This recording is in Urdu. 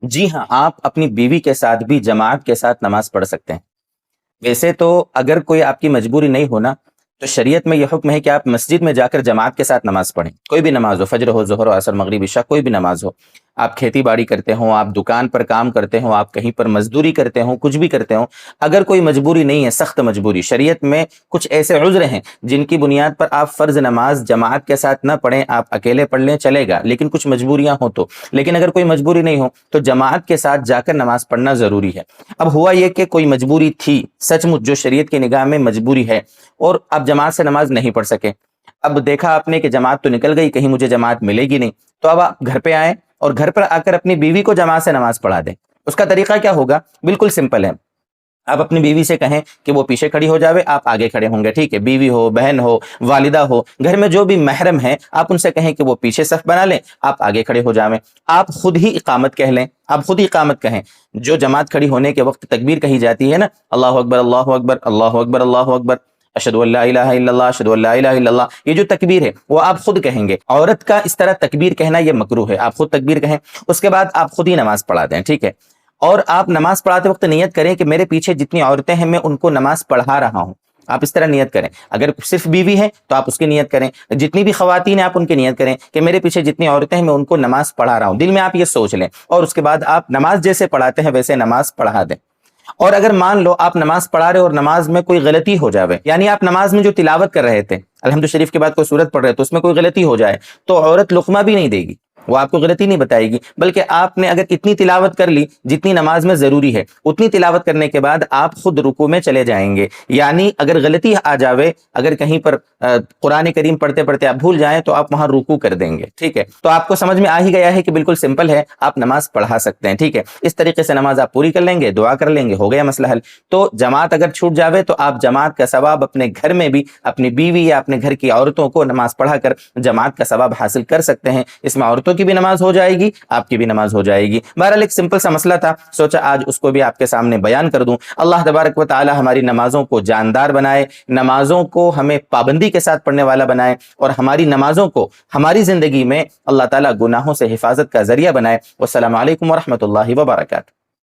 جی ہاں، آپ اپنی بیوی کے ساتھ بھی جماعت کے ساتھ نماز پڑھ سکتے ہیں۔ ویسے تو اگر کوئی آپ کی مجبوری نہیں ہونا تو شریعت میں یہ حکم ہے کہ آپ مسجد میں جا کر جماعت کے ساتھ نماز پڑھیں، کوئی بھی نماز ہو، فجر ہو، ظہر ہو، عصر، مغرب، عشاء، کوئی بھی نماز ہو۔ آپ کھیتی باڑی کرتے ہوں، آپ دکان پر کام کرتے ہوں، آپ کہیں پر مزدوری کرتے ہوں، کچھ بھی کرتے ہوں، اگر کوئی مجبوری نہیں ہے، سخت مجبوری، شریعت میں کچھ ایسے عذر ہیں جن کی بنیاد پر آپ فرض نماز جماعت کے ساتھ نہ پڑھیں، آپ اکیلے پڑھ لیں، چلے گا، لیکن کچھ مجبوریاں ہوں تو۔ لیکن اگر کوئی مجبوری نہیں ہو تو جماعت کے ساتھ جا کر نماز پڑھنا ضروری ہے۔ اب ہوا یہ کہ کوئی مجبوری تھی، سچ مچ جو شریعت کی نگاہ میں مجبوری ہے، اور آپ جماعت سے نماز نہیں پڑھ سکے۔ اب دیکھا آپ نے کہ جماعت تو نکل گئی، کہیں مجھے جماعت ملے گی نہیں، تو اب آپ گھر پہ آئیں اور گھر پر آ کر اپنی بیوی کو جماعت سے نماز پڑھا دیں۔ اس کا طریقہ کیا ہوگا؟ بالکل سمپل ہے۔ آپ اپنی بیوی سے کہیں کہ وہ پیچھے کھڑی ہو جاوے، آپ آگے کھڑے ہوں گے، ٹھیک ہے؟ بیوی ہو، بہن ہو، والدہ ہو، گھر میں جو بھی محرم ہیں، آپ ان سے کہیں کہ وہ پیچھے صف بنا لیں، آپ آگے کھڑے ہو جاویں۔ آپ خود ہی اقامت کہہ لیں، آپ خود ہی اقامت کہیں۔ جو جماعت کھڑی ہونے کے وقت تکبیر کہی جاتی ہے نا، اللہ اکبر، اللہ اکبر، اللہ اکبر، اللہ اکبر، اشہد ان لا الہ الا اللہ، اشہد ان لا الہ الا اللہ، یہ جو تکبیر ہے وہ آپ خود کہیں گے۔ عورت کا اس طرح تکبیر کہنا یہ مکروہ ہے، آپ خود تکبیر کہیں، اس کے بعد آپ خود ہی نماز پڑھا دیں، ٹھیک ہے؟ اور آپ نماز پڑھاتے وقت نیت کریں کہ میرے پیچھے جتنی عورتیں ہیں میں ان کو نماز پڑھا رہا ہوں، آپ اس طرح نیت کریں۔ اگر صرف بیوی ہے تو آپ اس کی نیت کریں، جتنی بھی خواتین ہیں آپ ان کی نیت کریں کہ میرے پیچھے جتنی عورتیں ہیں میں ان کو نماز پڑھا رہا ہوں، دل میں آپ یہ سوچ لیں، اور اس کے بعد آپ نماز جیسے پڑھاتے ہیں ویسے نماز پڑھا دیں۔ اور اگر مان لو آپ نماز پڑھا رہے اور نماز میں کوئی غلطی ہو جاوے، یعنی آپ نماز میں جو تلاوت کر رہے تھے، الحمد شریف کے بعد کوئی سورت پڑھ رہے تو اس میں کوئی غلطی ہو جائے، تو عورت لقمہ بھی نہیں دے گی، وہ آپ کو غلطی نہیں بتائے گی، بلکہ آپ نے اگر اتنی تلاوت کر لی جتنی نماز میں ضروری ہے، اتنی تلاوت کرنے کے بعد آپ خود رکوع میں چلے جائیں گے۔ یعنی اگر غلطی آ جاوے، اگر کہیں پر قرآن کریم پڑھتے پڑھتے آپ بھول جائیں تو آپ وہاں رکوع کر دیں گے، ٹھیک ہے؟ تو آپ کو سمجھ میں آ ہی گیا ہے کہ بالکل سمپل ہے، آپ نماز پڑھا سکتے ہیں، ٹھیک ہے؟ اس طریقے سے نماز آپ پوری کر لیں گے، دعا کر لیں گے، ہو گیا مسئلہ حل۔ تو جماعت اگر چھوٹ جاوے تو آپ جماعت کا ثواب اپنے گھر میں بھی اپنی بیوی یا اپنے گھر کی عورتوں کو نماز پڑھا کر جماعت کا ثواب حاصل کر سکتے ہیں۔ اس میں عورتوں کی بھی نماز ہو جائے گی، آپ کی بھی نماز ہو جائے گی۔ بہرحال ایک سمپل سا مسئلہ تھا، سوچا آج اس کو بھی آپ کے سامنے بیان کر دوں۔ اللہ تبارک و تعالی ہماری نمازوں کو جاندار بنائے، نمازوں کو ہمیں پابندی کے ساتھ پڑھنے والا بنائے، اور ہماری نمازوں کو ہماری زندگی میں اللہ تعالی گناہوں سے حفاظت کا ذریعہ بنائے۔ والسلام علیکم ورحمۃ اللہ وبرکاتہ۔